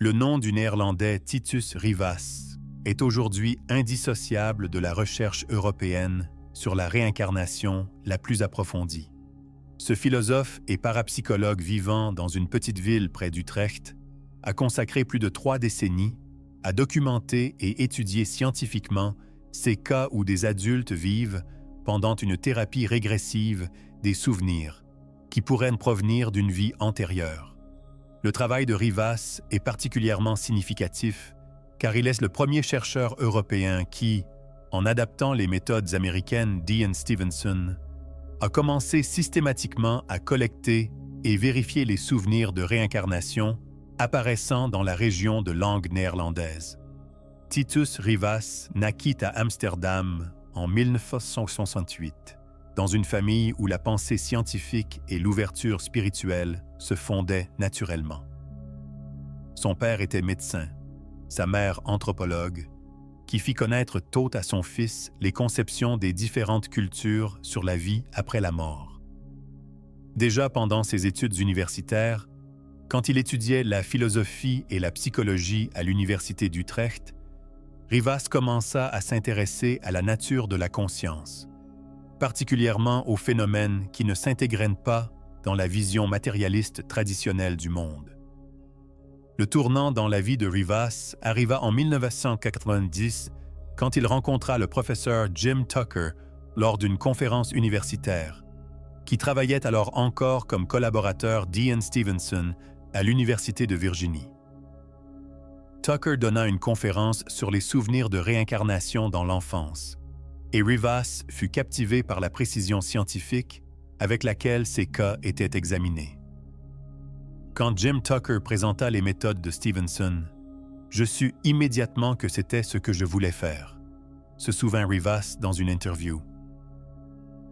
Le nom du Néerlandais Titus Rivas est aujourd'hui indissociable de la recherche européenne sur la réincarnation la plus approfondie. Ce philosophe et parapsychologue vivant dans une petite ville près d'Utrecht a consacré plus de 3 décennies à documenter et étudier scientifiquement ces cas où des adultes vivent pendant une thérapie régressive des souvenirs qui pourraient provenir d'une vie antérieure. Le travail de Rivas est particulièrement significatif car il est le premier chercheur européen qui, en adaptant les méthodes américaines d'Ian Stevenson, a commencé systématiquement à collecter et vérifier les souvenirs de réincarnation apparaissant dans la région de langue néerlandaise. Titus Rivas naquit à Amsterdam en 1968, dans une famille où la pensée scientifique et l'ouverture spirituelle se fondaient naturellement. Son père était médecin, sa mère anthropologue, qui fit connaître tôt à son fils les conceptions des différentes cultures sur la vie après la mort. Déjà pendant ses études universitaires, quand il étudiait la philosophie et la psychologie à l'université d'Utrecht, Rivas commença à s'intéresser à la nature de la conscience, particulièrement aux phénomènes qui ne s'intégrent pas dans la vision matérialiste traditionnelle du monde. Le tournant dans la vie de Rivas arriva en 1990 quand il rencontra le professeur Jim Tucker lors d'une conférence universitaire, qui travaillait alors encore comme collaborateur d'Ian Stevenson à l'Université de Virginie. Tucker donna une conférence sur les souvenirs de réincarnation dans l'enfance, et Rivas fut captivé par la précision scientifique avec laquelle ces cas étaient examinés. Quand Jim Tucker présenta les méthodes de Stevenson, je sus immédiatement que c'était ce que je voulais faire, se souvint Rivas dans une interview.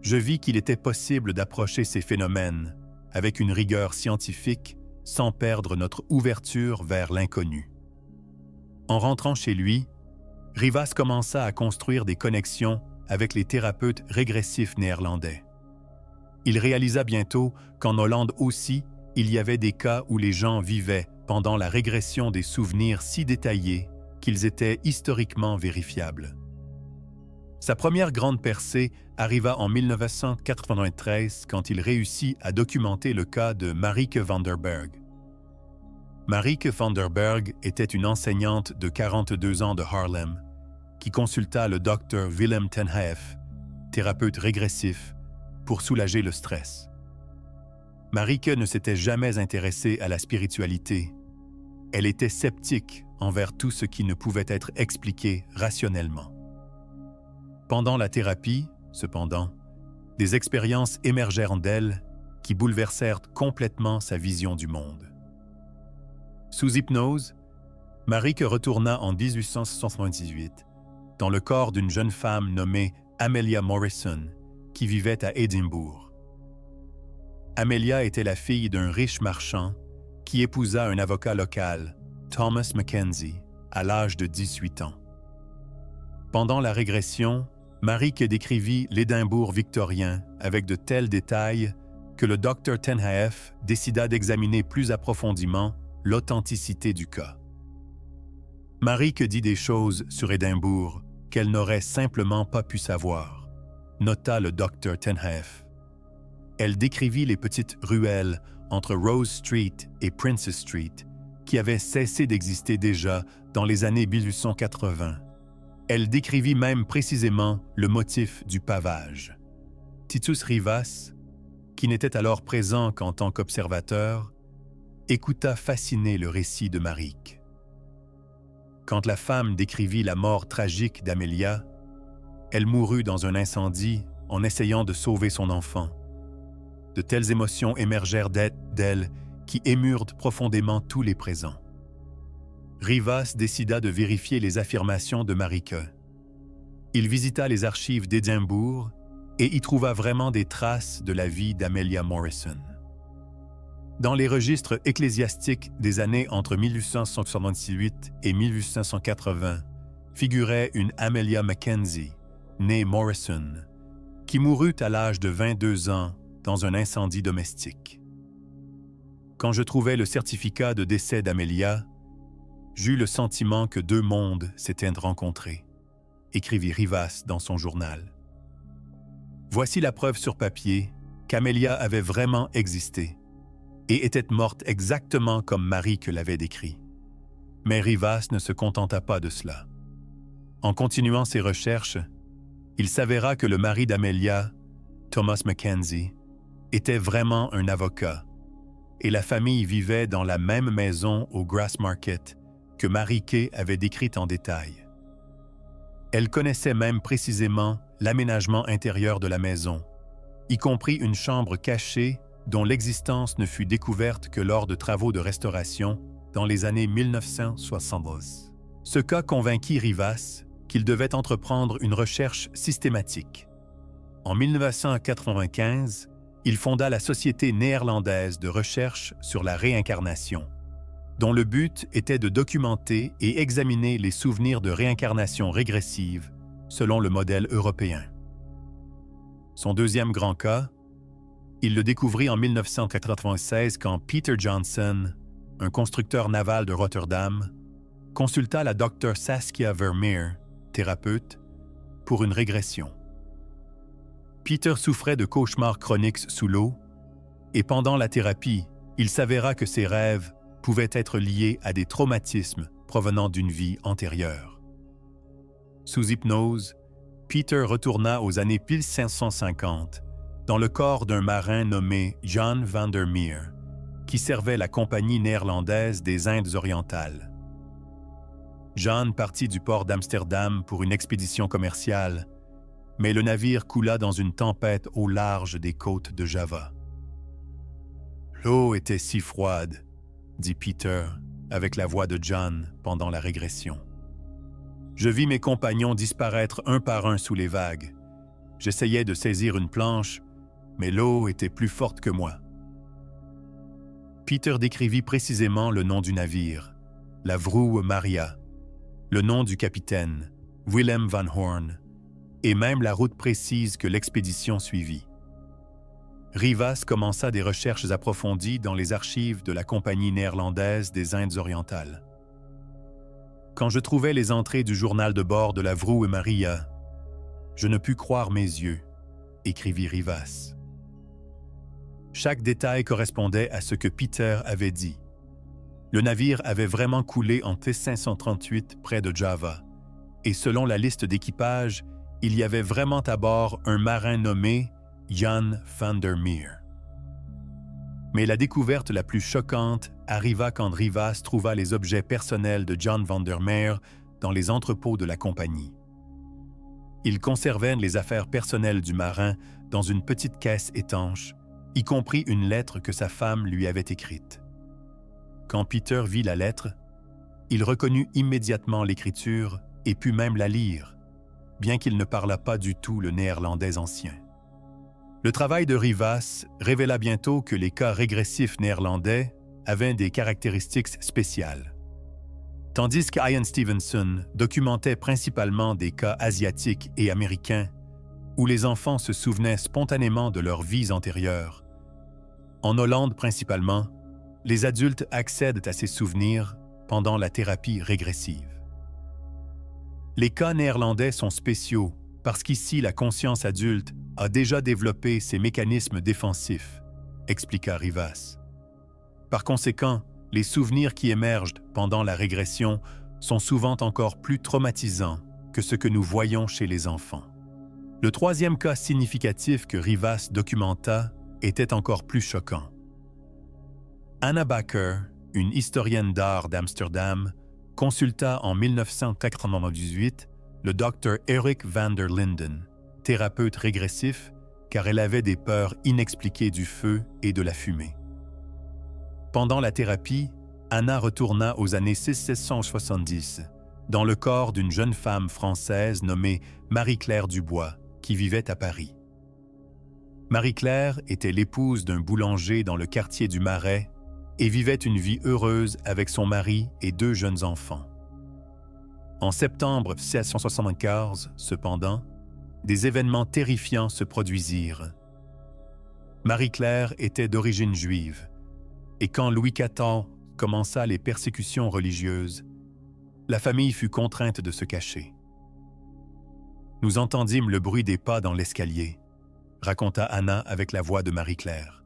Je vis qu'il était possible d'approcher ces phénomènes avec une rigueur scientifique sans perdre notre ouverture vers l'inconnu. En rentrant chez lui, Rivas commença à construire des connexions avec les thérapeutes régressifs néerlandais. Il réalisa bientôt qu'en Hollande aussi, il y avait des cas où les gens vivaient pendant la régression des souvenirs si détaillés qu'ils étaient historiquement vérifiables. Sa première grande percée arriva en 1993 quand il réussit à documenter le cas de Marieke van der Berg. Marieke van der Berg était une enseignante de 42 ans de Haarlem qui consulta le docteur Willem ten Haef, thérapeute régressif, pour soulager le stress. Marieke ne s'était jamais intéressée à la spiritualité. Elle était sceptique envers tout ce qui ne pouvait être expliqué rationnellement. Pendant la thérapie, cependant, des expériences émergèrent d'elle qui bouleversèrent complètement sa vision du monde. Sous hypnose, Marieke retourna en 1878 dans le corps d'une jeune femme nommée Amelia Morrison qui vivait à Édimbourg. Amelia était la fille d'un riche marchand qui épousa un avocat local, Thomas Mackenzie, à l'âge de 18 ans. Pendant la régression, Marieke décrivit l'Édimbourg victorien avec de tels détails que le docteur ten Haef décida d'examiner plus approfondément l'authenticité du cas. Marieke dit des choses sur Édimbourg qu'elle n'aurait simplement pas pu savoir, nota le docteur ten Haef. Elle décrivit les petites ruelles entre Rose Street et Princess Street qui avaient cessé d'exister déjà dans les années 1880. Elle décrivit même précisément le motif du pavage. Titus Rivas, qui n'était alors présent qu'en tant qu'observateur, écouta fasciné le récit de Marieke. Quand la femme décrivit la mort tragique d'Amelia, elle mourut dans un incendie en essayant de sauver son enfant. De telles émotions émergèrent d'elle qui émurent profondément tous les présents. Rivas décida de vérifier les affirmations de Marieke. Il visita les archives d'Édimbourg et y trouva vraiment des traces de la vie d'Amelia Morrison. Dans les registres ecclésiastiques des années entre 1868 et 1880, figurait une Amelia Mackenzie, née Morrison, qui mourut à l'âge de 22 ans dans un incendie domestique. Quand je trouvai le certificat de décès d'Amelia, J'eus le sentiment que deux mondes s'étaient rencontrés, écrivit Rivas dans son journal. Voici la preuve sur papier qu'Amelia avait vraiment existé et était morte exactement comme Marie que l'avait décrit. Mais Rivas ne se contenta pas de cela. En continuant ses recherches, il s'avéra que le mari d'Amelia, Thomas Mackenzie, était vraiment un avocat et la famille vivait dans la même maison au Grassmarket que Marie Kay avait décrite en détail. Elle connaissait même précisément l'aménagement intérieur de la maison, y compris une chambre cachée dont l'existence ne fut découverte que lors de travaux de restauration dans les années 1970. Ce cas convainquit Rivas qu'il devait entreprendre une recherche systématique. En 1995, il fonda la Société néerlandaise de recherche sur la réincarnation, dont le but était de documenter et examiner les souvenirs de réincarnation régressive selon le modèle européen. Son deuxième grand cas, il le découvrit en 1996 quand Peter Johnson, un constructeur naval de Rotterdam, consulta la Dr Saskia Vermeer, thérapeute, pour une régression. Peter souffrait de cauchemars chroniques sous l'eau et pendant la thérapie, il s'avéra que ses rêves pouvaient être liés à des traumatismes provenant d'une vie antérieure. Sous hypnose, Peter retourna aux années 1550 dans le corps d'un marin nommé Jan van der Meer, qui servait la Compagnie néerlandaise des Indes orientales. Jan partit du port d'Amsterdam pour une expédition commerciale, mais le navire coula dans une tempête au large des côtes de Java. « L'eau était si froide, » dit Peter avec la voix de John pendant la régression. « Je vis mes compagnons disparaître un par un sous les vagues. J'essayais de saisir une planche, mais l'eau était plus forte que moi. » Peter décrivit précisément le nom du navire, la Vroue Maria, le nom du capitaine, Willem van Horn, et même la route précise que l'expédition suivit. Rivas commença des recherches approfondies dans les archives de la Compagnie néerlandaise des Indes orientales. Quand je trouvais les entrées du journal de bord de la Vroue Maria, je ne pus croire mes yeux, écrivit Rivas. Chaque détail correspondait à ce que Peter avait dit. Le navire avait vraiment coulé en 1538 près de Java, et selon la liste d'équipage, il y avait vraiment à bord un marin nommé Jan van der Meer. Mais la découverte la plus choquante arriva quand Rivas trouva les objets personnels de Jan van der Meer dans les entrepôts de la compagnie. Il conservait les affaires personnelles du marin dans une petite caisse étanche, y compris une lettre que sa femme lui avait écrite. Quand Peter vit la lettre, il reconnut immédiatement l'écriture et put même la lire, bien qu'il ne parlât pas du tout le néerlandais ancien. Le travail de Rivas révéla bientôt que les cas régressifs néerlandais avaient des caractéristiques spéciales. Tandis que Ian Stevenson documentait principalement des cas asiatiques et américains, où les enfants se souvenaient spontanément de leurs vies antérieures. En Hollande principalement, les adultes accèdent à ces souvenirs pendant la thérapie régressive. Les cas néerlandais sont spéciaux parce qu'ici la conscience adulte a déjà développé ses mécanismes défensifs, expliqua Rivas. Par conséquent, les souvenirs qui émergent pendant la régression sont souvent encore plus traumatisants que ce que nous voyons chez les enfants. Le troisième cas significatif que Rivas documenta était encore plus choquant. Anna Backer, une historienne d'art d'Amsterdam, consulta en 1998 le Dr Eric van der Linden, thérapeute régressif, car elle avait des peurs inexpliquées du feu et de la fumée. Pendant la thérapie, Anna retourna aux années 1670, dans le corps d'une jeune femme française nommée Marie-Claire Dubois, qui vivait à Paris. Marie-Claire était l'épouse d'un boulanger dans le quartier du Marais et vivait une vie heureuse avec son mari et 2 jeunes enfants. En septembre 1675, cependant, des événements terrifiants se produisirent. Marie-Claire était d'origine juive, et quand Louis XIV commença les persécutions religieuses, La famille fut contrainte de se cacher. Nous entendîmes le bruit des pas dans l'escalier, raconta Anna avec la voix de Marie-Claire.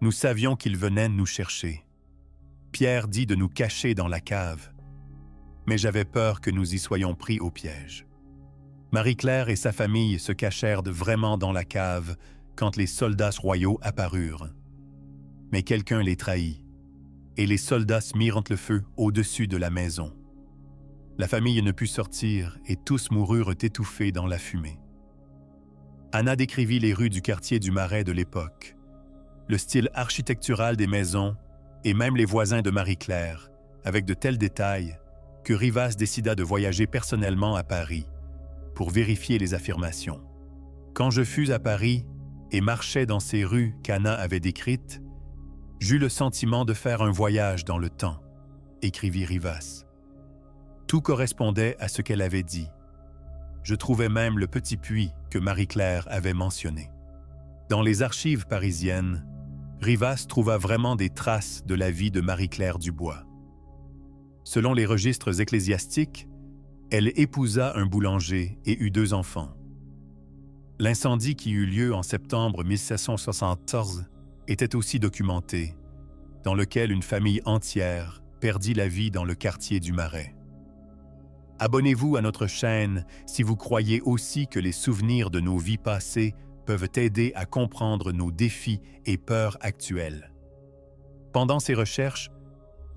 Nous savions qu'ils venaient nous chercher. Pierre dit de nous cacher dans la cave, mais j'avais peur que nous y soyons pris au piège. Marie-Claire et sa famille se cachèrent vraiment dans la cave quand les soldats royaux apparurent. Mais quelqu'un les trahit, et les soldats mirent le feu au-dessus de la maison. La famille ne put sortir et tous moururent étouffés dans la fumée. Anna décrivit les rues du quartier du Marais de l'époque, le style architectural des maisons et même les voisins de Marie-Claire, avec de tels détails que Rivas décida de voyager personnellement à Paris pour vérifier les affirmations. Quand je fus à Paris et marchais dans ces rues qu'Anna avait décrites, j'eus le sentiment de faire un voyage dans le temps, écrivit Rivas. Tout correspondait à ce qu'elle avait dit. Je trouvais même le petit puits que Marie-Claire avait mentionné. Dans les archives parisiennes, Rivas trouva vraiment des traces de la vie de Marie-Claire Dubois. Selon les registres ecclésiastiques, elle épousa un boulanger et eut 2 enfants. L'incendie qui eut lieu en septembre 1774 était aussi documenté, dans lequel une famille entière perdit la vie dans le quartier du Marais. Abonnez-vous à notre chaîne si vous croyez aussi que les souvenirs de nos vies passées peuvent aider à comprendre nos défis et peurs actuelles. Pendant ses recherches,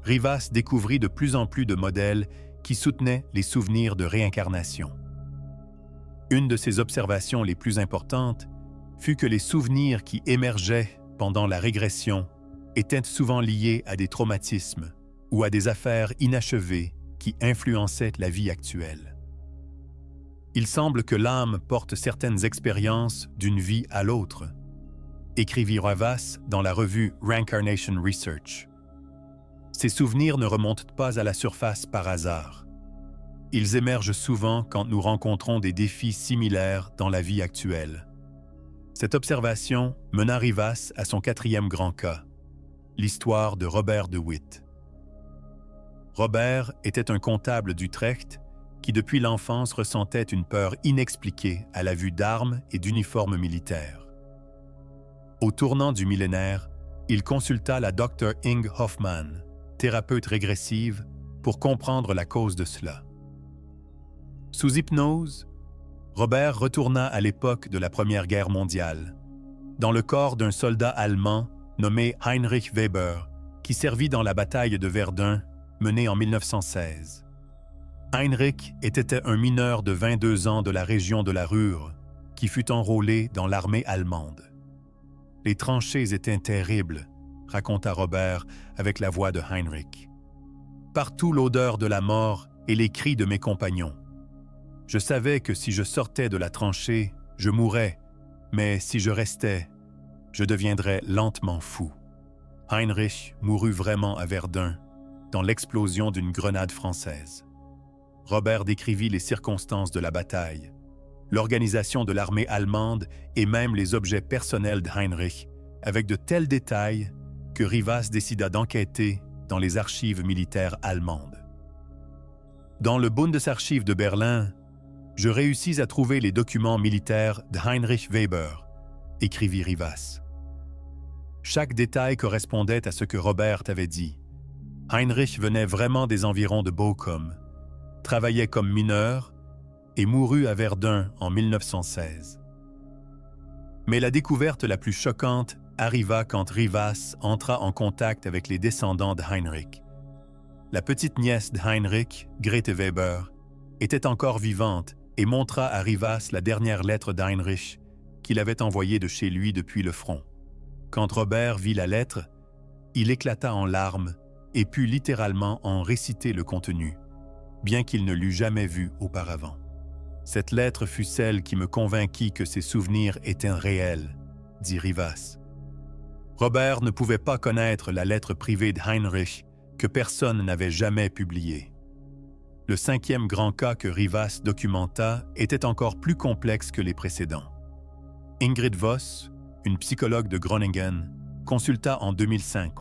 Rivas découvrit de plus en plus de modèles qui soutenaient les souvenirs de réincarnation. Une de ses observations les plus importantes fut que les souvenirs qui émergeaient pendant la régression étaient souvent liés à des traumatismes ou à des affaires inachevées qui influençaient la vie actuelle. Il semble que l'âme porte certaines expériences d'une vie à l'autre, écrivit Rivas dans la revue Reincarnation Research. Ces souvenirs ne remontent pas à la surface par hasard. Ils émergent souvent quand nous rencontrons des défis similaires dans la vie actuelle. Cette observation mena Rivas à son 4e grand cas, l'histoire de Robert de Witt. Robert était un comptable d'Utrecht qui depuis l'enfance ressentait une peur inexpliquée à la vue d'armes et d'uniformes militaires. Au tournant du millénaire, il consulta la Dr. Ing Hoffmann, thérapeute régressive, pour comprendre la cause de cela. Sous hypnose, Robert retourna à l'époque de la Première Guerre mondiale, dans le corps d'un soldat allemand nommé Heinrich Weber, qui servit dans la bataille de Verdun menée en 1916. Heinrich était un mineur de 22 ans de la région de la Ruhr qui fut enrôlé dans l'armée allemande. Les tranchées étaient terribles, raconta Robert avec la voix de Heinrich. Partout l'odeur de la mort et les cris de mes compagnons. Je savais que si je sortais de la tranchée, je mourrais, mais si je restais, je deviendrais lentement fou. Heinrich mourut vraiment à Verdun, dans l'explosion d'une grenade française. Robert décrivit les circonstances de la bataille, l'organisation de l'armée allemande et même les objets personnels de Heinrich, avec de tels détails que Rivas décida d'enquêter dans les archives militaires allemandes. Dans le Bundesarchiv de Berlin, je réussis à trouver les documents militaires de Heinrich Weber, écrivit Rivas. Chaque détail correspondait à ce que Robert avait dit. Heinrich venait vraiment des environs de Bochum, travaillait comme mineur et mourut à Verdun en 1916. Mais la découverte la plus choquante arriva quand Rivas entra en contact avec les descendants de Heinrich. La petite nièce de Heinrich, Grete Weber, était encore vivante et montra à Rivas la dernière lettre d'Heinrich qu'il avait envoyée de chez lui depuis le front. Quand Robert vit la lettre, il éclata en larmes et put littéralement en réciter le contenu, bien qu'il ne l'eût jamais vu auparavant. Cette lettre fut celle qui me convainquit que ses souvenirs étaient réels, dit Rivas. Robert ne pouvait pas connaître la lettre privée de Heinrich que personne n'avait jamais publiée. Le 5e grand cas que Rivas documenta était encore plus complexe que les précédents. Ingrid Voss, une psychologue de Groningen, consulta en 2005.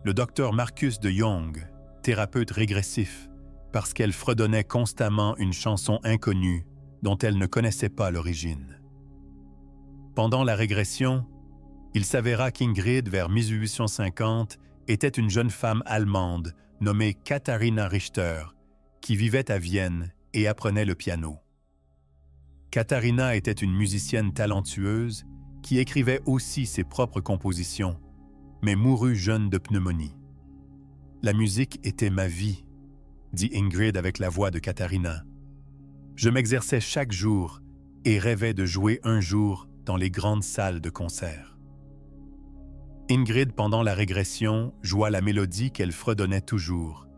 le docteur Marcus de Jong, thérapeute régressif, parce qu'elle fredonnait constamment une chanson inconnue dont elle ne connaissait pas l'origine. Pendant la régression, il s'avéra qu'Ingrid, vers 1850, était une jeune femme allemande nommée Katharina Richter, qui vivait à Vienne et apprenait le piano. Katharina était une musicienne talentueuse qui écrivait aussi ses propres compositions, mais mourut jeune de pneumonie. « La musique était ma vie », dit Ingrid avec la voix de Katharina. « Je m'exerçais chaque jour et rêvais de jouer un jour dans les grandes salles de concert. » Ingrid, pendant la régression, joua la mélodie qu'elle fredonnait toujours,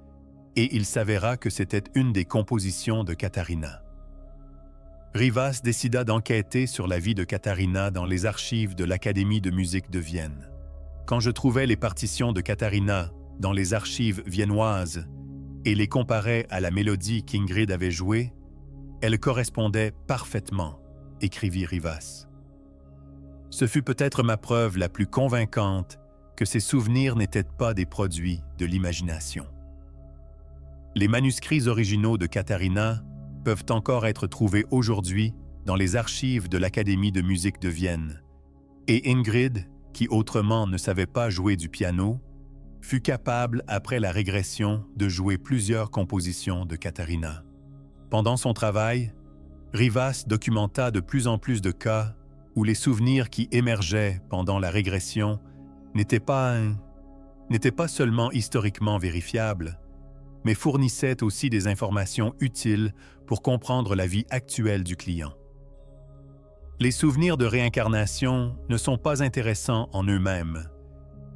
et il s'avéra que c'était une des compositions de Katharina. Rivas décida d'enquêter sur la vie de Katharina dans les archives de l'Académie de musique de Vienne. Quand je trouvais les partitions de Katharina dans les archives viennoises et les comparais à la mélodie qu'Ingrid avait jouée, elles correspondaient parfaitement, écrivit Rivas. Ce fut peut-être ma preuve la plus convaincante que ces souvenirs n'étaient pas des produits de l'imagination. Les manuscrits originaux de Katharina peuvent encore être trouvés aujourd'hui dans les archives de l'Académie de musique de Vienne, et Ingrid, qui autrement ne savait pas jouer du piano, fut capable, après la régression, de jouer plusieurs compositions de Katharina. Pendant son travail, Rivas documenta de plus en plus de cas où les souvenirs qui émergeaient pendant la régression n'étaient pas seulement historiquement vérifiables, mais fournissaient aussi des informations utiles pour comprendre la vie actuelle du client. Les souvenirs de réincarnation ne sont pas intéressants en eux-mêmes,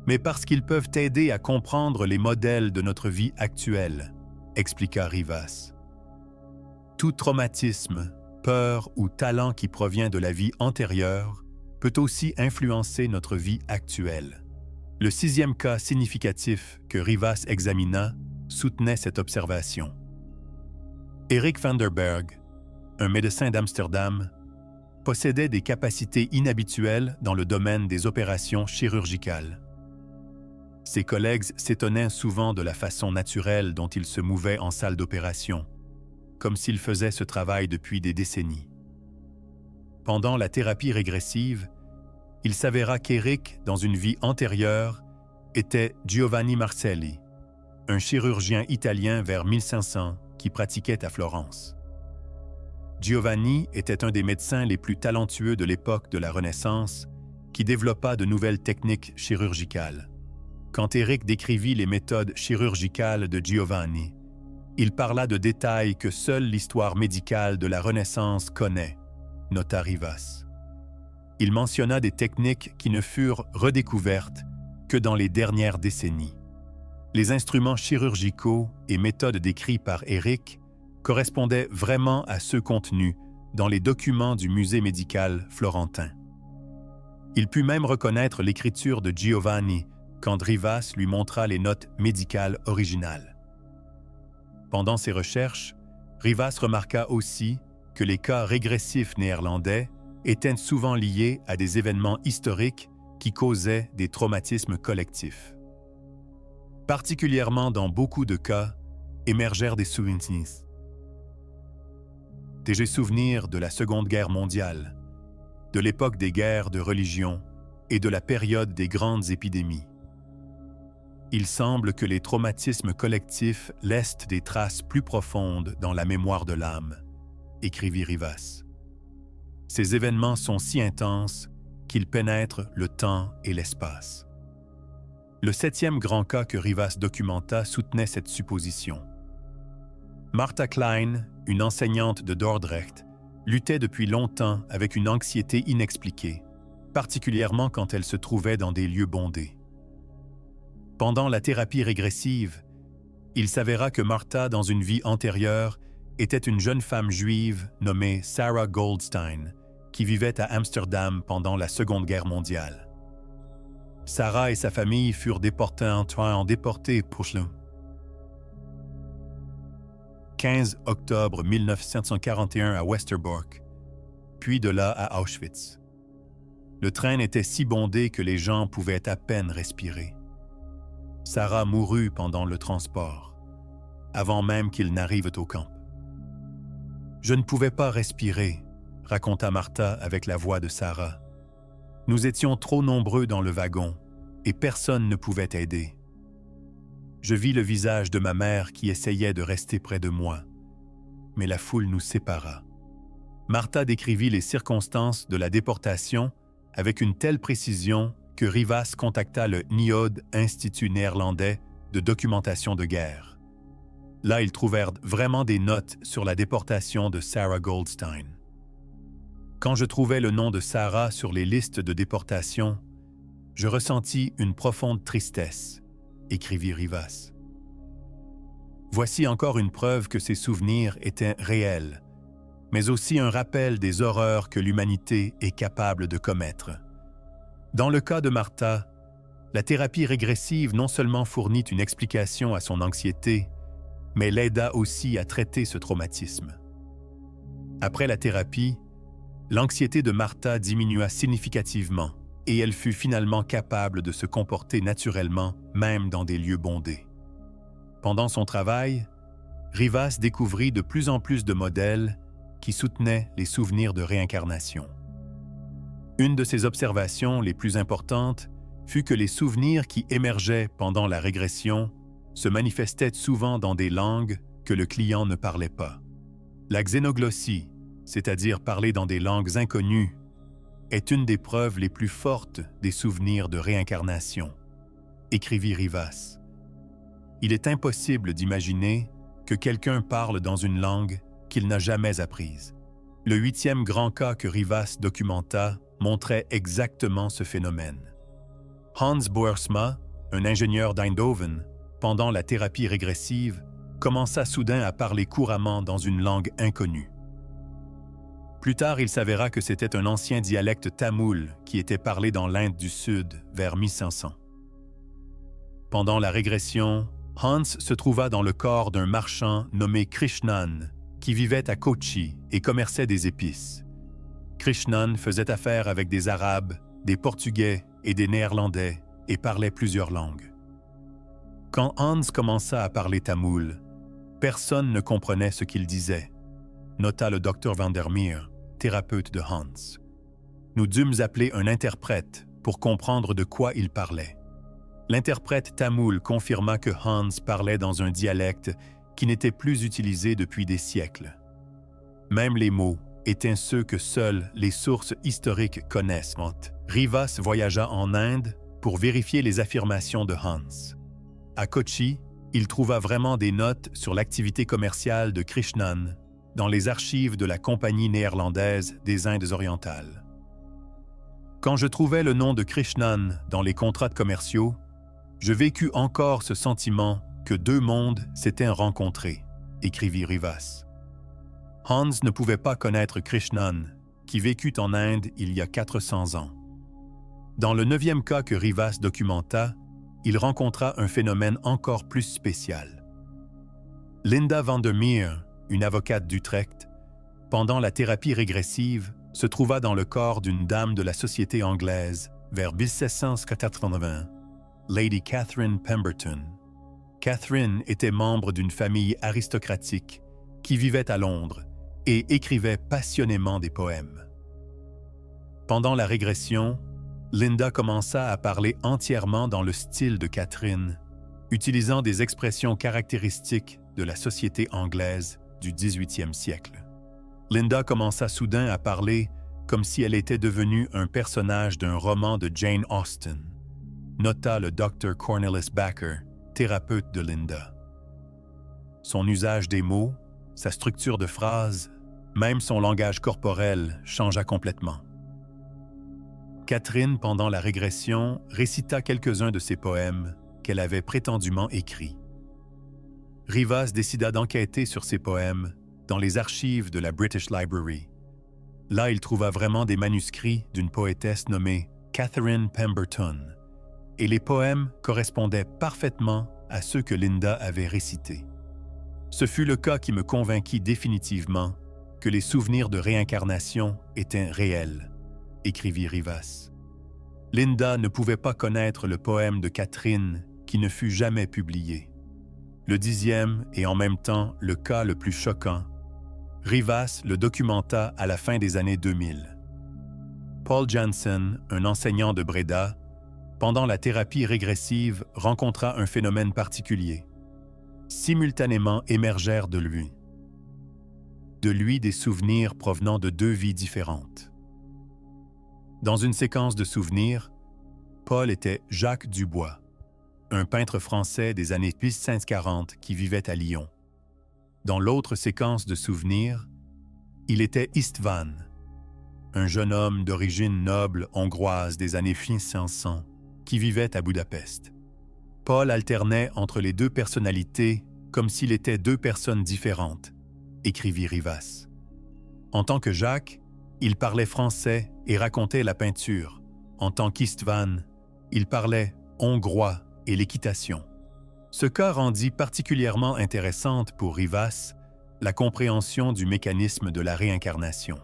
mais parce qu'ils peuvent aider à comprendre les modèles de notre vie actuelle, expliqua Rivas. Tout traumatisme, peur ou talent qui provient de la vie antérieure peut aussi influencer notre vie actuelle. Le 6e cas significatif que Rivas examina soutenait cette observation. Eric van der Berg, un médecin d'Amsterdam, possédait des capacités inhabituelles dans le domaine des opérations chirurgicales. Ses collègues s'étonnaient souvent de la façon naturelle dont il se mouvait en salle d'opération, comme s'il faisait ce travail depuis des décennies. Pendant la thérapie régressive, il s'avéra qu'Eric, dans une vie antérieure, était Giovanni Marcelli, un chirurgien italien vers 1500 qui pratiquait à Florence. Giovanni était un des médecins les plus talentueux de l'époque de la Renaissance qui développa de nouvelles techniques chirurgicales. Quand Eric décrivit les méthodes chirurgicales de Giovanni, il parla de détails que seule l'histoire médicale de la Renaissance connaît, nota Rivas. Il mentionna des techniques qui ne furent redécouvertes que dans les dernières décennies. Les instruments chirurgicaux et méthodes décrits par Eric correspondaient vraiment à ceux contenus dans les documents du musée médical florentin. Il put même reconnaître l'écriture de Giovanni quand Rivas lui montra les notes médicales originales. Pendant ses recherches, Rivas remarqua aussi que les cas régressifs néerlandais étaient souvent liés à des événements historiques qui causaient des traumatismes collectifs. Particulièrement dans beaucoup de cas, émergèrent des souvenirs de la Seconde Guerre mondiale, de l'époque des guerres de religion et de la période des grandes épidémies. Il semble que les traumatismes collectifs laissent des traces plus profondes dans la mémoire de l'âme, écrivit Rivas. Ces événements sont si intenses qu'ils pénètrent le temps et l'espace. Le 7e grand cas que Rivas documenta soutenait cette supposition. Martha Klein, une enseignante de Dordrecht, luttait depuis longtemps avec une anxiété inexpliquée, particulièrement quand elle se trouvait dans des lieux bondés. Pendant la thérapie régressive, il s'avéra que Martha, dans une vie antérieure, était une jeune femme juive nommée Sarah Goldstein, qui vivait à Amsterdam pendant la Seconde Guerre mondiale. Sarah et sa famille furent déportés pour le 15 octobre 1941 à Westerbork, puis de là à Auschwitz. Le train était si bondé que les gens pouvaient à peine respirer. Sarah mourut pendant le transport, avant même qu'ils n'arrivent au camp. Je ne pouvais pas respirer, raconta Martha avec la voix de Sarah. Nous étions trop nombreux dans le wagon et personne ne pouvait aider. Je vis le visage de ma mère qui essayait de rester près de moi, mais la foule nous sépara. Martha décrivit les circonstances de la déportation avec une telle précision que Rivas contacta le NIOD, Institut néerlandais de documentation de guerre. Là, ils trouvèrent vraiment des notes sur la déportation de Sarah Goldstein. Quand je trouvai le nom de Sarah sur les listes de déportation, je ressentis une profonde tristesse, écrivit Rivas. Voici encore une preuve que ces souvenirs étaient réels, mais aussi un rappel des horreurs que l'humanité est capable de commettre. Dans le cas de Martha, la thérapie régressive non seulement fournit une explication à son anxiété, mais l'aida aussi à traiter ce traumatisme. Après la thérapie, l'anxiété de Martha diminua significativement et elle fut finalement capable de se comporter naturellement, même dans des lieux bondés. Pendant son travail, Rivas découvrit de plus en plus de modèles qui soutenaient les souvenirs de réincarnation. Une de ses observations les plus importantes fut que les souvenirs qui émergeaient pendant la régression se manifestaient souvent dans des langues que le client ne parlait pas. La xénoglossie, c'est-à-dire parler dans des langues inconnues, est une des preuves les plus fortes des souvenirs de réincarnation, écrivit Rivas. Il est impossible d'imaginer que quelqu'un parle dans une langue qu'il n'a jamais apprise. Le 8e grand cas que Rivas documenta montrait exactement ce phénomène. Hans Boersma, un ingénieur d'Eindhoven, pendant la thérapie régressive, commença soudain à parler couramment dans une langue inconnue. Plus tard, il s'avéra que c'était un ancien dialecte tamoul qui était parlé dans l'Inde du Sud vers 1500. Pendant la régression, Hans se trouva dans le corps d'un marchand nommé Krishnan qui vivait à Kochi et commerçait des épices. Krishnan faisait affaire avec des Arabes, des Portugais et des Néerlandais et parlait plusieurs langues. Quand Hans commença à parler tamoul, personne ne comprenait ce qu'il disait, nota le docteur Vandermeer, thérapeute de Hans. Nous dûmes appeler un interprète pour comprendre de quoi il parlait. L'interprète tamoul confirma que Hans parlait dans un dialecte qui n'était plus utilisé depuis des siècles. Même les mots étaient ceux que seules les sources historiques connaissent. Rivas voyagea en Inde pour vérifier les affirmations de Hans. À Kochi, il trouva vraiment des notes sur l'activité commerciale de Krishnan dans les archives de la Compagnie néerlandaise des Indes orientales. Quand je trouvai le nom de Krishnan dans les contrats commerciaux, je vécus encore ce sentiment que deux mondes s'étaient rencontrés, écrivit Rivas. Hans ne pouvait pas connaître Krishnan, qui vécut en Inde il y a 400 ans. Dans le 9e cas que Rivas documenta, il rencontra un phénomène encore plus spécial. Linda Vandermeer, une avocate d'Utrecht, pendant la thérapie régressive, se trouva dans le corps d'une dame de la société anglaise vers 1780, Lady Catherine Pemberton. Catherine était membre d'une famille aristocratique qui vivait à Londres et écrivait passionnément des poèmes. Pendant la régression, Linda commença à parler entièrement dans le style de Catherine, utilisant des expressions caractéristiques de la société anglaise du 18e siècle. Linda commença soudain à parler comme si elle était devenue un personnage d'un roman de Jane Austen, nota le Dr. Cornelis Backer, thérapeute de Linda. Son usage des mots, sa structure de phrases, même son langage corporel changea complètement. Catherine, pendant la régression, récita quelques-uns de ses poèmes qu'elle avait prétendument écrits. Rivas décida d'enquêter sur ces poèmes dans les archives de la British Library. Là, il trouva vraiment des manuscrits d'une poétesse nommée Catherine Pemberton, et les poèmes correspondaient parfaitement à ceux que Linda avait récités. Ce fut le cas qui me convainquit définitivement que les souvenirs de réincarnation étaient réels, écrivit Rivas. Linda ne pouvait pas connaître le poème de Catherine qui qui ne fut jamais publié. Le 10e et en même temps le cas le plus choquant, Rivas le documenta à la fin des années 2000. Paul Janssen, un enseignant de Breda, pendant la thérapie régressive, rencontra un phénomène particulier. Simultanément émergèrent de lui des souvenirs provenant de deux vies différentes. Dans une séquence de souvenirs, Paul était Jacques Dubois, un peintre français des années 1840 qui vivait à Lyon. Dans l'autre séquence de souvenirs, il était Istvan, un jeune homme d'origine noble hongroise des années 1500 qui vivait à Budapest. Paul alternait entre les deux personnalités comme s'il était deux personnes différentes, écrivit Rivas. En tant que Jacques, il parlait français et racontait la peinture. En tant qu'Istvan, il parlait hongrois et l'équitation. Ce cas rendit particulièrement intéressante pour Rivas la compréhension du mécanisme de la réincarnation.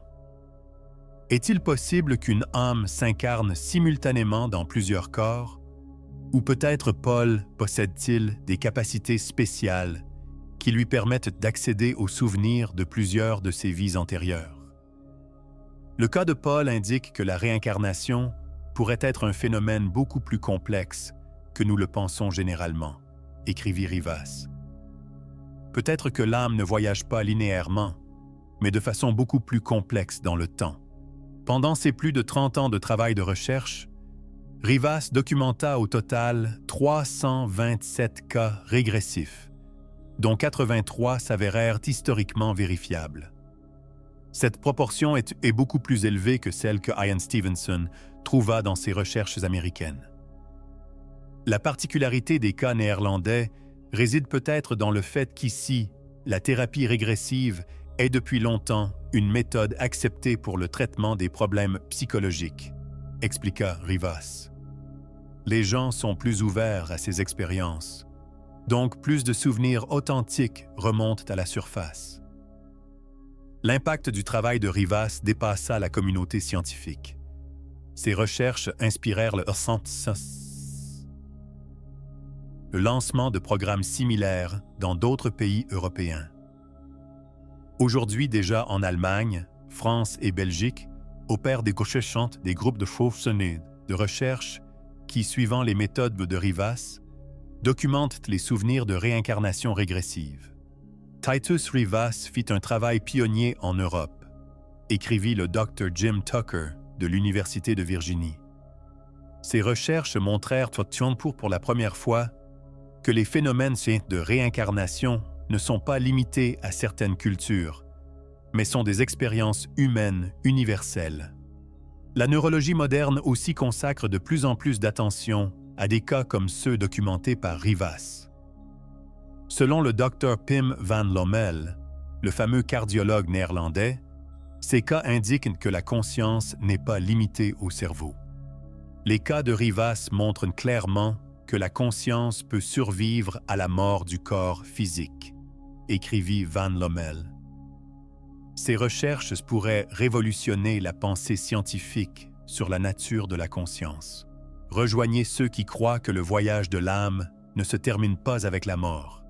Est-il possible qu'une âme s'incarne simultanément dans plusieurs corps? Ou peut-être Paul possède-t-il des capacités spéciales qui lui permettent d'accéder aux souvenirs de plusieurs de ses vies antérieures? Le cas de Paul indique que la réincarnation pourrait être un phénomène beaucoup plus complexe que nous le pensons généralement, écrivit Rivas. Peut-être que l'âme ne voyage pas linéairement, mais de façon beaucoup plus complexe dans le temps. Pendant ses plus de 30 ans de travail de recherche, Rivas documenta au total 327 cas régressifs, dont 83 s'avérèrent historiquement vérifiables. Cette proportion est beaucoup plus élevée que celle que Ian Stevenson trouva dans ses recherches américaines. La particularité des cas néerlandais réside peut-être dans le fait qu'ici, la thérapie régressive est depuis longtemps une méthode acceptée pour le traitement des problèmes psychologiques, expliqua Rivas. Les gens sont plus ouverts à ces expériences, donc plus de souvenirs authentiques remontent à la surface. L'impact du travail de Rivas dépassa la communauté scientifique. Ses recherches inspirèrent le lancement de programmes similaires dans d'autres pays européens. Aujourd'hui déjà en Allemagne, France et Belgique opèrent des groupes de forschungen de recherche qui, suivant les méthodes de Rivas, documentent les souvenirs de réincarnation régressive. Titus Rivas fit un travail pionnier en Europe, écrivit le Dr. Jim Tucker de l'Université de Virginie. Ses recherches montrèrent pour la première fois que les phénomènes de réincarnation ne sont pas limités à certaines cultures, mais sont des expériences humaines universelles. La neurologie moderne aussi consacre de plus en plus d'attention à des cas comme ceux documentés par Rivas. Selon le Dr. Pim van Lommel, le fameux cardiologue néerlandais, ces cas indiquent que la conscience n'est pas limitée au cerveau. Les cas de Rivas montrent clairement que la conscience peut survivre à la mort du corps physique, écrivit Van Lommel. Ces recherches pourraient révolutionner la pensée scientifique sur la nature de la conscience. Rejoignez ceux qui croient que le voyage de l'âme ne se termine pas avec la mort.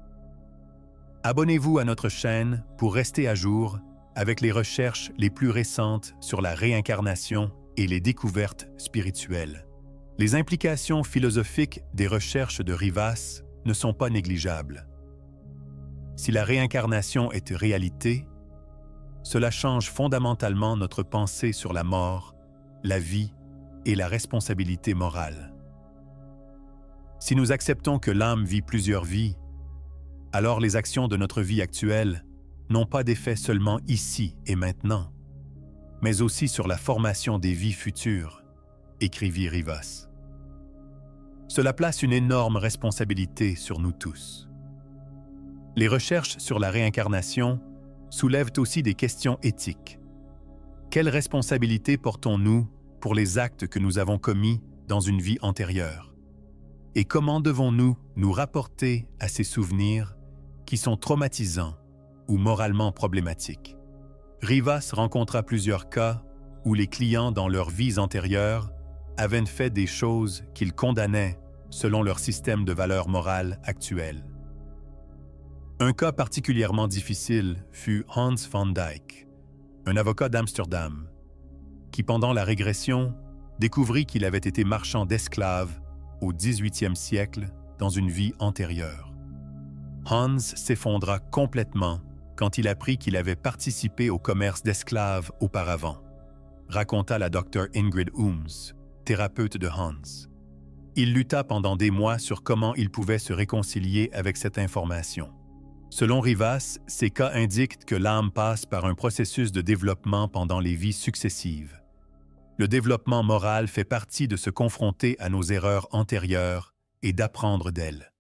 Abonnez-vous à notre chaîne pour rester à jour avec les recherches les plus récentes sur la réincarnation et les découvertes spirituelles. Les implications philosophiques des recherches de Rivas ne sont pas négligeables. Si la réincarnation est réalité, cela change fondamentalement notre pensée sur la mort, la vie et la responsabilité morale. Si nous acceptons que l'âme vit plusieurs vies, alors les actions de notre vie actuelle n'ont pas d'effet seulement ici et maintenant, mais aussi sur la formation des vies futures, écrivit Rivas. Cela place une énorme responsabilité sur nous tous. Les recherches sur la réincarnation soulèvent aussi des questions éthiques. Quelle responsabilité portons-nous pour les actes que nous avons commis dans une vie antérieure? Et comment devons-nous nous rapporter à ces souvenirs qui sont traumatisants ou moralement problématiques? Rivas rencontra plusieurs cas où les clients dans leurs vies antérieures avaient fait des choses qu'ils condamnaient selon leur système de valeurs morales actuel. Un cas particulièrement difficile fut Hans van Dyck, un avocat d'Amsterdam, qui pendant la régression découvrit qu'il avait été marchand d'esclaves au XVIIIe siècle dans une vie antérieure. Hans s'effondra complètement quand il apprit qu'il avait participé au commerce d'esclaves auparavant, raconta la Dr Ingrid Ooms, thérapeute de Hans. Il lutta pendant des mois sur comment il pouvait se réconcilier avec cette information. Selon Rivas, ces cas indiquent que l'âme passe par un processus de développement pendant les vies successives. Le développement moral fait partie de se confronter à nos erreurs antérieures et d'apprendre d'elles.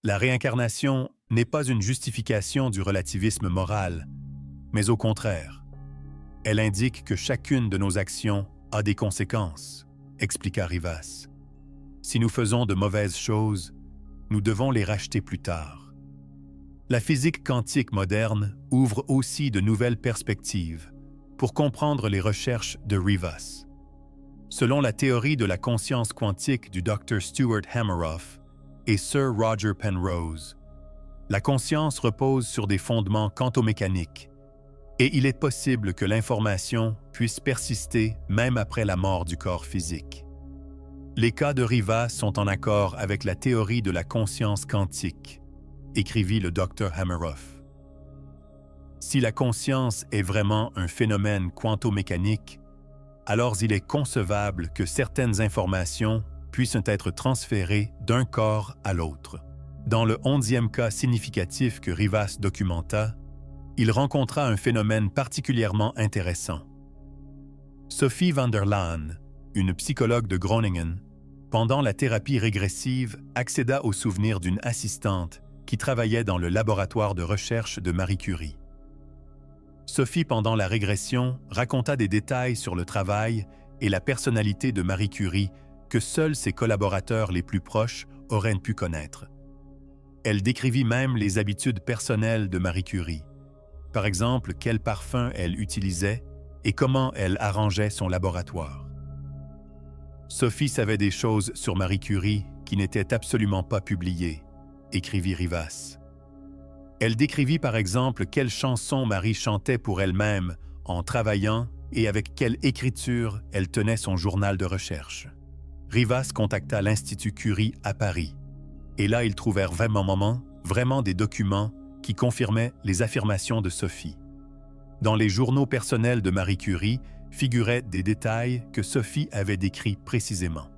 La réincarnation n'est pas une justification du relativisme moral, mais au contraire. Elle indique que chacune de nos actions a des conséquences, expliqua Rivas. Si nous faisons de mauvaises choses, nous devons les racheter plus tard. La physique quantique moderne ouvre aussi de nouvelles perspectives pour comprendre les recherches de Rivas. Selon la théorie de la conscience quantique du Dr Stuart Hameroff et Sir Roger Penrose, la conscience repose sur des fondements quantomécaniques et il est possible que l'information puisse persister même après la mort du corps physique. Les cas de Rivas sont en accord avec la théorie de la conscience quantique, écrivit le Dr Hameroff. Si la conscience est vraiment un phénomène quantomécanique, alors il est concevable que certaines informations puissent être transférées d'un corps à l'autre. Dans le 11e cas significatif que Rivas documenta, il rencontra un phénomène particulièrement intéressant. Sophie van der Laan, une psychologue de Groningen, pendant la thérapie régressive, accéda au souvenir d'une assistante qui travaillait dans le laboratoire de recherche de Marie Curie. Sophie, pendant la régression, raconta des détails sur le travail et la personnalité de Marie Curie que seuls ses collaborateurs les plus proches auraient pu connaître. Elle décrivit même les habitudes personnelles de Marie Curie. Par exemple, quel parfum elle utilisait et comment elle arrangeait son laboratoire. Sophie savait des choses sur Marie Curie qui n'étaient absolument pas publiées, écrivit Rivas. Elle décrivit par exemple quelles chansons Marie chantait pour elle-même en travaillant et avec quelle écriture elle tenait son journal de recherche. Rivas contacta l'Institut Curie à Paris. Et là, ils trouvèrent vraiment des documents qui confirmaient les affirmations de Sophie. Dans les journaux personnels de Marie Curie figuraient des détails que Sophie avait décrits précisément.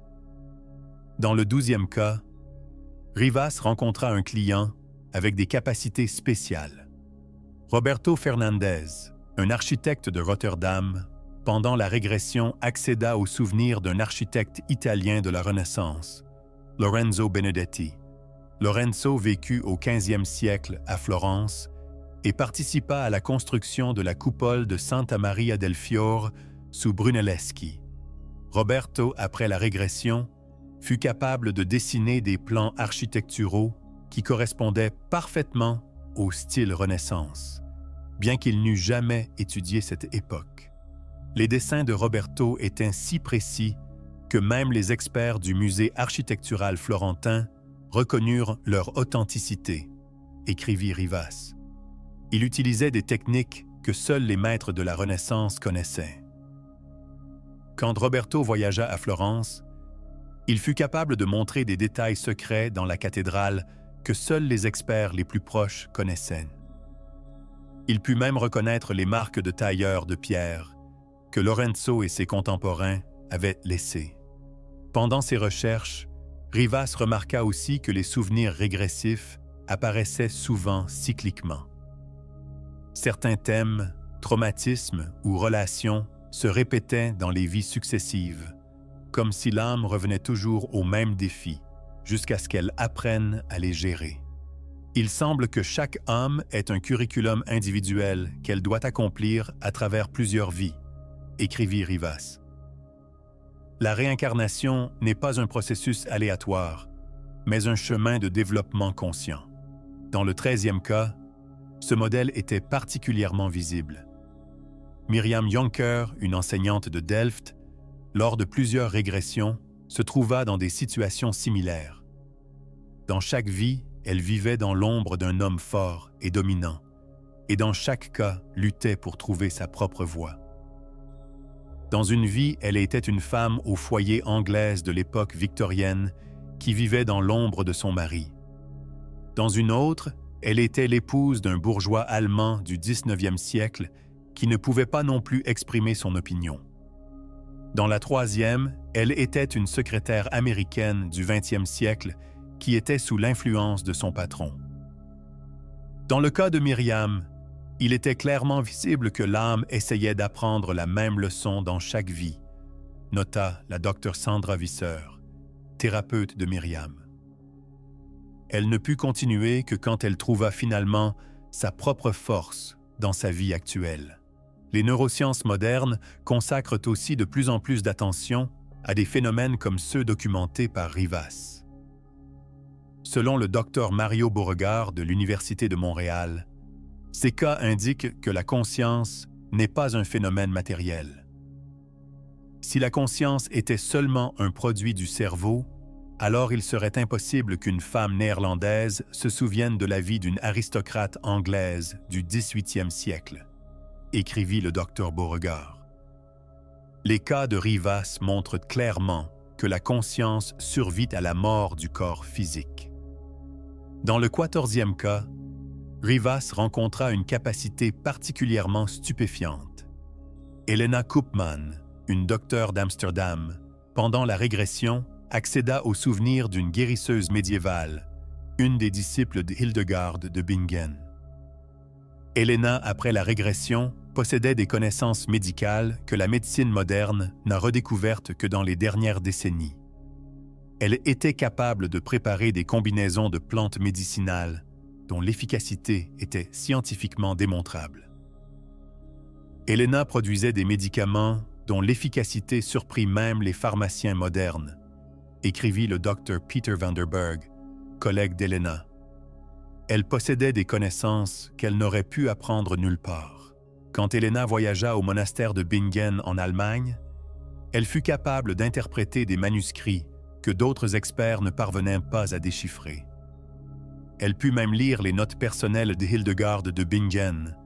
Dans le 12e cas, Rivas rencontra un client avec des capacités spéciales. Roberto Fernandez, un architecte de Rotterdam, pendant la régression accéda au souvenir d'un architecte italien de la Renaissance, Lorenzo Benedetti. Lorenzo vécut au 15e siècle à Florence et participa à la construction de la coupole de Santa Maria del Fiore sous Brunelleschi. Roberto, après la régression, fut capable de dessiner des plans architecturaux qui correspondaient parfaitement au style Renaissance, bien qu'il n'eût jamais étudié cette époque. Les dessins de Roberto étaient si précis que même les experts du musée architectural florentin reconnurent leur authenticité, écrivit Rivas. Il utilisait des techniques que seuls les maîtres de la Renaissance connaissaient. Quand Roberto voyagea à Florence, il fut capable de montrer des détails secrets dans la cathédrale que seuls les experts les plus proches connaissaient. Il put même reconnaître les marques de tailleurs de pierre que Lorenzo et ses contemporains avaient laissées. Pendant ses recherches, Rivas remarqua aussi que les souvenirs régressifs apparaissaient souvent cycliquement. Certains thèmes, traumatismes ou relations se répétaient dans les vies successives, comme si l'âme revenait toujours au même défi, jusqu'à ce qu'elle apprenne à les gérer. Il semble que chaque âme ait un curriculum individuel qu'elle doit accomplir à travers plusieurs vies, écrivit Rivas. La réincarnation n'est pas un processus aléatoire, mais un chemin de développement conscient. Dans le 13e cas, ce modèle était particulièrement visible. Myriam Jonker, une enseignante de Delft, lors de plusieurs régressions, se trouva dans des situations similaires. Dans chaque vie, elle vivait dans l'ombre d'un homme fort et dominant, et dans chaque cas, luttait pour trouver sa propre voie. Dans une vie, elle était une femme au foyer anglaise de l'époque victorienne qui vivait dans l'ombre de son mari. Dans une autre, elle était l'épouse d'un bourgeois allemand du 19e siècle qui ne pouvait pas non plus exprimer son opinion. Dans la troisième, elle était une secrétaire américaine du 20e siècle qui était sous l'influence de son patron. Dans le cas de Myriam, il était clairement visible que l'âme essayait d'apprendre la même leçon dans chaque vie, nota la Dr Sandra Visser, thérapeute de Myriam. Elle ne put continuer que quand elle trouva finalement sa propre force dans sa vie actuelle. Les neurosciences modernes consacrent aussi de plus en plus d'attention à des phénomènes comme ceux documentés par Rivas. Selon le Dr Mario Beauregard de l'Université de Montréal, ces cas indiquent que la conscience n'est pas un phénomène matériel. Si la conscience était seulement un produit du cerveau, alors il serait impossible qu'une femme néerlandaise se souvienne de la vie d'une aristocrate anglaise du 18e siècle, écrivit le Dr Beauregard. Les cas de Rivas montrent clairement que la conscience survit à la mort du corps physique. Dans le 14e cas, Rivas rencontra une capacité particulièrement stupéfiante. Helena Koopman, une docteure d'Amsterdam, pendant la régression, accéda au souvenir d'une guérisseuse médiévale, une des disciples de Hildegarde de Bingen. Helena, après la régression, possédait des connaissances médicales que la médecine moderne n'a redécouvertes que dans les dernières décennies. Elle était capable de préparer des combinaisons de plantes médicinales dont l'efficacité était scientifiquement démontrable. Helena produisait des médicaments dont l'efficacité surprit même les pharmaciens modernes, écrivit le Dr Peter van der Berg, collègue d'Helena. Elle possédait des connaissances qu'elle n'aurait pu apprendre nulle part. Quand Helena voyagea au monastère de Bingen en Allemagne, elle fut capable d'interpréter des manuscrits que d'autres experts ne parvenaient pas à déchiffrer. Elle put même lire les notes personnelles de Hildegarde de Bingen,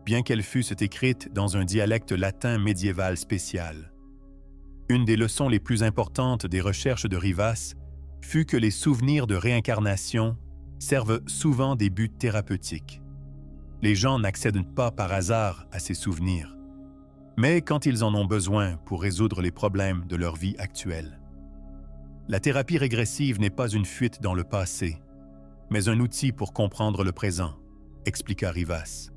bien qu'elles fussent écrites dans un dialecte latin médiéval spécial. Une des leçons les plus importantes des recherches de Rivas fut que les souvenirs de réincarnation servent souvent des buts thérapeutiques. Les gens n'accèdent pas par hasard à ces souvenirs, mais quand ils en ont besoin pour résoudre les problèmes de leur vie actuelle. La thérapie régressive n'est pas une fuite dans le passé, mais un outil pour comprendre le présent, expliqua Rivas.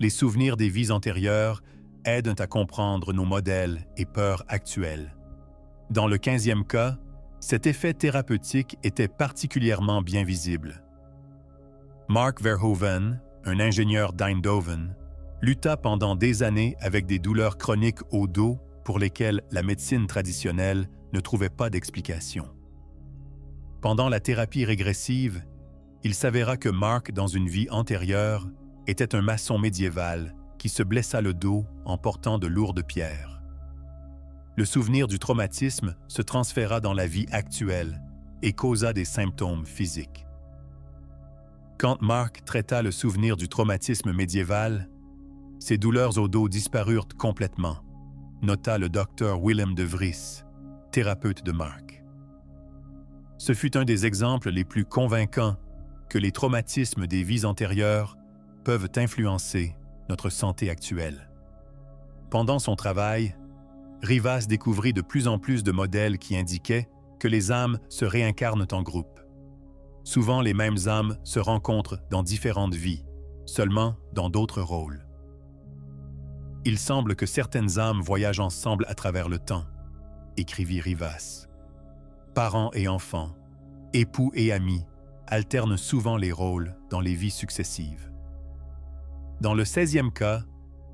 Les souvenirs des vies antérieures aident à comprendre nos modèles et peurs actuelles. Dans le 15e cas, cet effet thérapeutique était particulièrement bien visible. Mark Verhoeven, un ingénieur d'Eindhoven, lutta pendant des années avec des douleurs chroniques au dos pour lesquelles la médecine traditionnelle ne trouvait pas d'explication. Pendant la thérapie régressive, il s'avéra que Mark, dans une vie antérieure, était un maçon médiéval qui se blessa le dos en portant de lourdes pierres. Le souvenir du traumatisme se transféra dans la vie actuelle et causa des symptômes physiques. Quand Mark traita le souvenir du traumatisme médiéval, ses douleurs au dos disparurent complètement, nota le docteur Willem de Vries, thérapeute de Mark. Ce fut un des exemples les plus convaincants que les traumatismes des vies antérieures peuvent influencer notre santé actuelle. Pendant son travail, Rivas découvrit de plus en plus de modèles qui indiquaient que les âmes se réincarnent en groupe. Souvent, les mêmes âmes se rencontrent dans différentes vies, seulement dans d'autres rôles. Il semble que certaines âmes voyagent ensemble à travers le temps, écrivit Rivas. Parents et enfants, époux et amis alternent souvent les rôles dans les vies successives. Dans le 16e cas,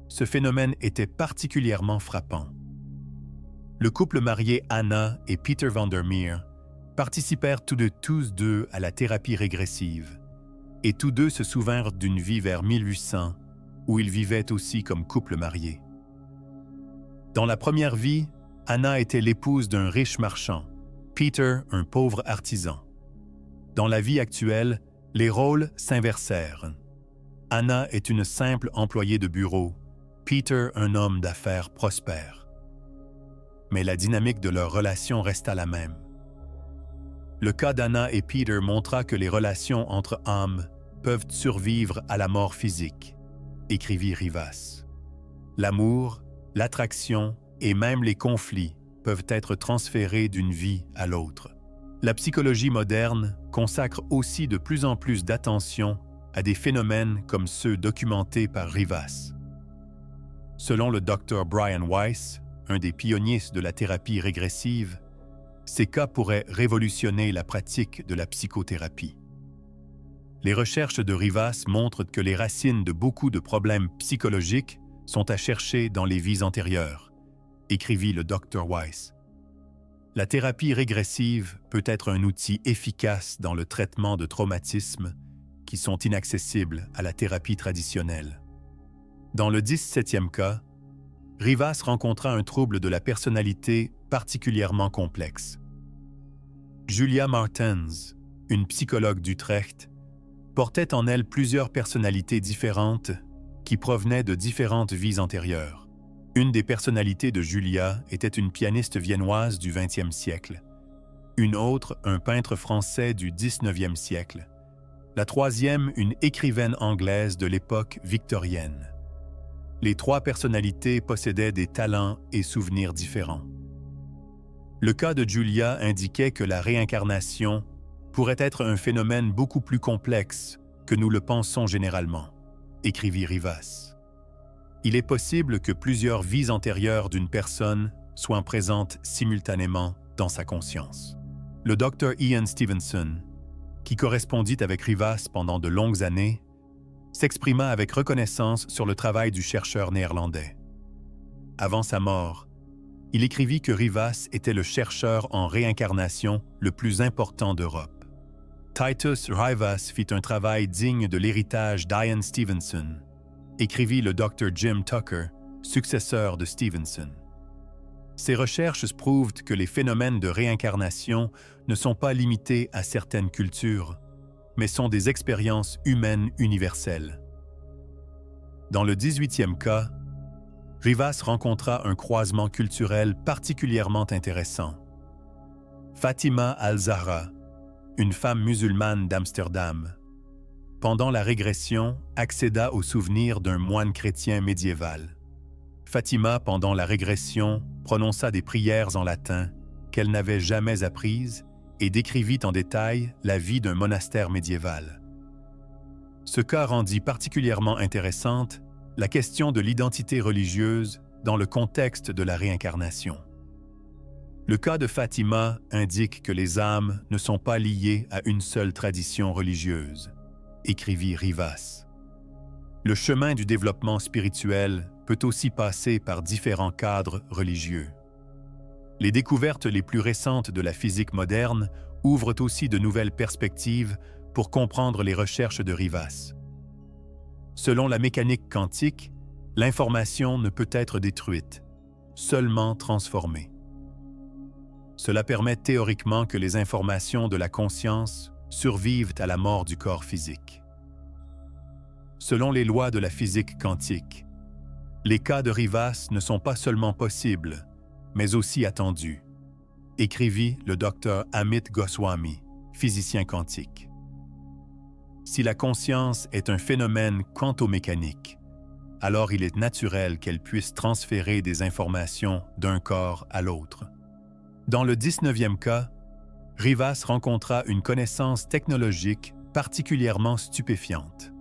ce phénomène était particulièrement frappant. Le couple marié Anna et Peter van der Meer participèrent tous deux à la thérapie régressive, et tous deux se souvinrent d'une vie vers 1800 où ils vivaient aussi comme couple marié. Dans la première vie, Anna était l'épouse d'un riche marchand Peter un pauvre artisan. Dans la vie actuelle, les rôles s'inversèrent. Anna est une simple employée de bureau, Peter un homme d'affaires prospère. Mais la dynamique de leur relation resta la même. Le cas d'Anna et Peter montra que les relations entre âmes peuvent survivre à la mort physique, écrivit Rivas. L'amour, l'attraction et même les conflits peuvent être transférés d'une vie à l'autre. La psychologie moderne consacre aussi de plus en plus d'attention à des phénomènes comme ceux documentés par Rivas. Selon le Dr Brian Weiss, un des pionniers de la thérapie régressive, ces cas pourraient révolutionner la pratique de la psychothérapie. Les recherches de Rivas montrent que les racines de beaucoup de problèmes psychologiques sont à chercher dans les vies antérieures, écrivit le Dr Weiss. La thérapie régressive peut être un outil efficace dans le traitement de traumatismes qui sont inaccessibles à la thérapie traditionnelle. Dans le 17e cas, Rivas rencontra un trouble de la personnalité particulièrement complexe. Julia Martens, une psychologue d'Utrecht, portait en elle plusieurs personnalités différentes qui provenaient de différentes vies antérieures. Une des personnalités de Julia était une pianiste viennoise du XXe siècle, une autre un peintre français du XIXe siècle, la troisième une écrivaine anglaise de l'époque victorienne. Les trois personnalités possédaient des talents et souvenirs différents. Le cas de Julia indiquait que la réincarnation pourrait être un phénomène beaucoup plus complexe que nous le pensons généralement, écrivit Rivas. Il est possible que plusieurs vies antérieures d'une personne soient présentes simultanément dans sa conscience. Le Dr Ian Stevenson, qui correspondit avec Rivas pendant de longues années, s'exprima avec reconnaissance sur le travail du chercheur néerlandais. Avant sa mort, il écrivit que Rivas était le chercheur en réincarnation le plus important d'Europe. Titus Rivas fit un travail digne de l'héritage d'Ian Stevenson, écrivit le Dr Jim Tucker, successeur de Stevenson. Ces recherches prouvent que les phénomènes de réincarnation ne sont pas limités à certaines cultures, mais sont des expériences humaines universelles. Dans le 18e cas, Rivas rencontra un croisement culturel particulièrement intéressant. Fatima al-Zahra, une femme musulmane d'Amsterdam, pendant la régression, accéda au souvenir d'un moine chrétien médiéval. Fatima, pendant la régression, prononça des prières en latin qu'elle n'avait jamais apprises et décrivit en détail la vie d'un monastère médiéval. Ce cas rendit particulièrement intéressante la question de l'identité religieuse dans le contexte de la réincarnation. Le cas de Fatima indique que les âmes ne sont pas liées à une seule tradition religieuse, écrivit Rivas. Le chemin du développement spirituel peut aussi passer par différents cadres religieux. Les découvertes les plus récentes de la physique moderne ouvrent aussi de nouvelles perspectives pour comprendre les recherches de Rivas. Selon la mécanique quantique, l'information ne peut être détruite, seulement transformée. Cela permet théoriquement que les informations de la conscience survivent à la mort du corps physique. Selon les lois de la physique quantique, les cas de Rivas ne sont pas seulement possibles, mais aussi attendus, écrivit le Dr Amit Goswami, physicien quantique. Si la conscience est un phénomène quantomécanique, alors il est naturel qu'elle puisse transférer des informations d'un corps à l'autre. Dans le 19e cas, Rivas rencontra une connaissance technologique particulièrement stupéfiante.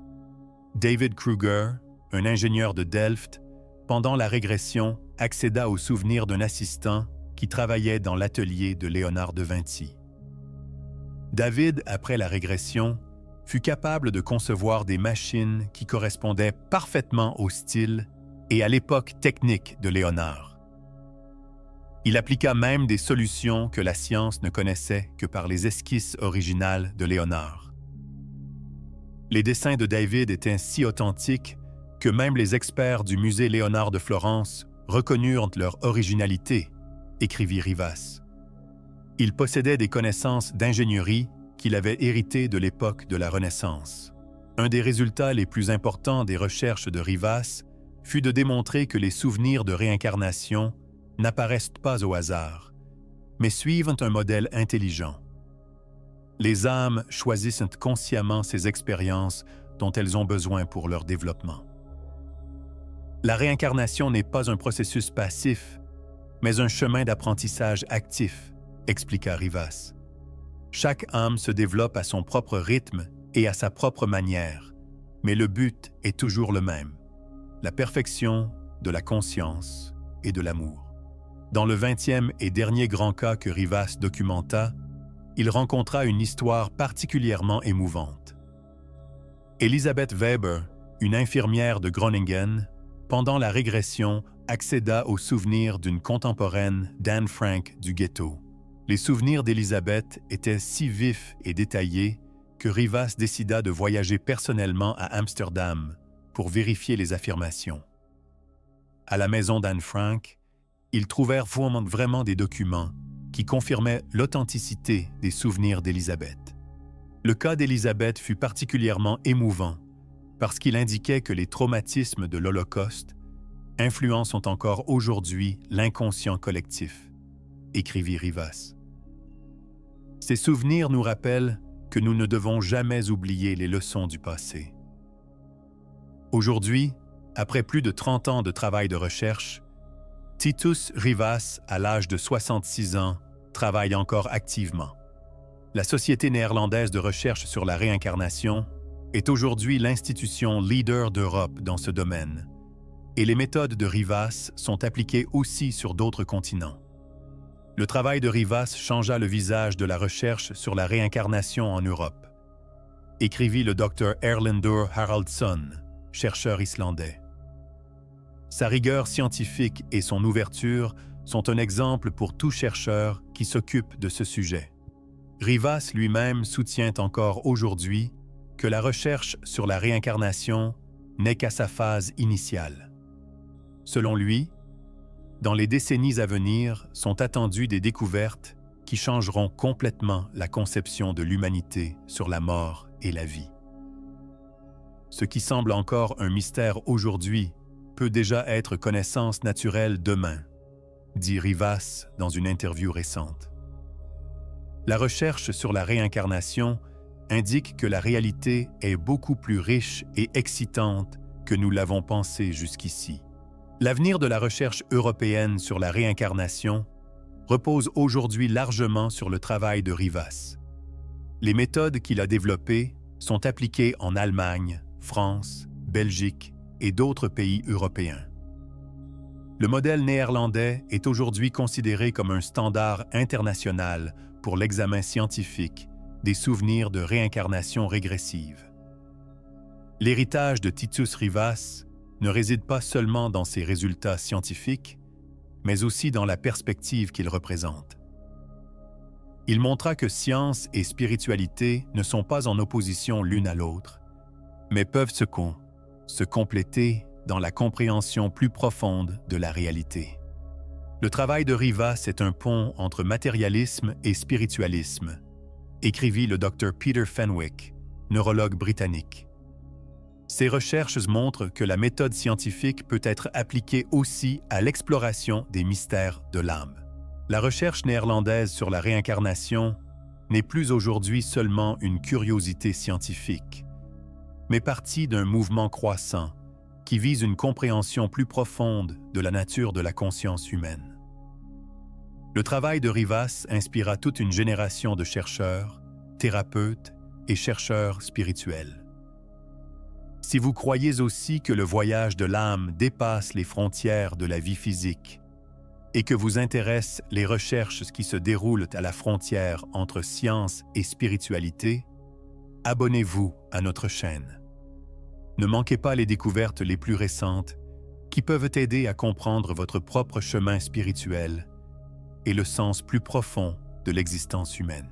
David Kruger, un ingénieur de Delft, pendant la régression, accéda au souvenir d'un assistant qui travaillait dans l'atelier de Léonard de Vinci. David, après la régression, fut capable de concevoir des machines qui correspondaient parfaitement au style et à l'époque technique de Léonard. Il appliqua même des solutions que la science ne connaissait que par les esquisses originales de Léonard. Les dessins de David étaient si authentiques que même les experts du musée Léonard de Florence reconnurent leur originalité, écrivit Rivas. Il possédait des connaissances d'ingénierie qu'il avait héritées de l'époque de la Renaissance. Un des résultats les plus importants des recherches de Rivas fut de démontrer que les souvenirs de réincarnation n'apparaissent pas au hasard, mais suivent un modèle intelligent. Les âmes choisissent consciemment ces expériences dont elles ont besoin pour leur développement. La réincarnation n'est pas un processus passif, mais un chemin d'apprentissage actif, expliqua Rivas. Chaque âme se développe à son propre rythme et à sa propre manière, mais le but est toujours le même, la perfection de la conscience et de l'amour. Dans le 20e et dernier grand cas que Rivas documenta, il rencontra une histoire particulièrement émouvante. Elisabeth Weber, une infirmière de Groningen, pendant la régression, accéda aux souvenirs d'une contemporaine d'Anne Frank du ghetto. Les souvenirs d'Elisabeth étaient si vifs et détaillés que Rivas décida de voyager personnellement à Amsterdam pour vérifier les affirmations. À la maison d'Anne Frank, ils trouvèrent vraiment des documents qui confirmaient l'authenticité des souvenirs d'Elisabeth. Le cas d'Elisabeth fut particulièrement émouvant parce qu'il indiquait que les traumatismes de l'Holocauste influencent encore aujourd'hui l'inconscient collectif, écrivit Rivas. Ces souvenirs nous rappellent que nous ne devons jamais oublier les leçons du passé. Aujourd'hui, après plus de 30 ans de travail de recherche, Titus Rivas, à l'âge de 66 ans, travaille encore activement. La Société néerlandaise de recherche sur la réincarnation est aujourd'hui l'institution leader d'Europe dans ce domaine, et les méthodes de Rivas sont appliquées aussi sur d'autres continents. Le travail de Rivas changea le visage de la recherche sur la réincarnation en Europe, écrivit le Dr Erlendur Haraldsson, chercheur islandais. Sa rigueur scientifique et son ouverture sont un exemple pour tout chercheur qui s'occupe de ce sujet. Rivas lui-même soutient encore aujourd'hui que la recherche sur la réincarnation n'est qu'à sa phase initiale. Selon lui, dans les décennies à venir sont attendues des découvertes qui changeront complètement la conception de l'humanité sur la mort et la vie. Ce qui semble encore un mystère aujourd'hui peut déjà être connaissance naturelle demain, dit Rivas dans une interview récente. La recherche sur la réincarnation indique que la réalité est beaucoup plus riche et excitante que nous l'avons pensé jusqu'ici. L'avenir de la recherche européenne sur la réincarnation repose aujourd'hui largement sur le travail de Rivas. Les méthodes qu'il a développées sont appliquées en Allemagne, France, Belgique et d'autres pays européens. Le modèle néerlandais est aujourd'hui considéré comme un standard international pour l'examen scientifique des souvenirs de réincarnation régressive. L'héritage de Titus Rivas ne réside pas seulement dans ses résultats scientifiques, mais aussi dans la perspective qu'il représente. Il montra que science et spiritualité ne sont pas en opposition l'une à l'autre, mais peuvent se compléter dans la compréhension plus profonde de la réalité. Le travail de Rivas est un pont entre matérialisme et spiritualisme, écrivit le Dr Peter Fenwick, neurologue britannique. Ses recherches montrent que la méthode scientifique peut être appliquée aussi à l'exploration des mystères de l'âme. La recherche néerlandaise sur la réincarnation n'est plus aujourd'hui seulement une curiosité scientifique, mais partie d'un mouvement croissant qui vise une compréhension plus profonde de la nature de la conscience humaine. Le travail de Rivas inspira toute une génération de chercheurs, thérapeutes et chercheurs spirituels. Si vous croyez aussi que le voyage de l'âme dépasse les frontières de la vie physique et que vous intéressent les recherches qui se déroulent à la frontière entre science et spiritualité, abonnez-vous à notre chaîne. Ne manquez pas les découvertes les plus récentes qui peuvent aider à comprendre votre propre chemin spirituel et le sens plus profond de l'existence humaine.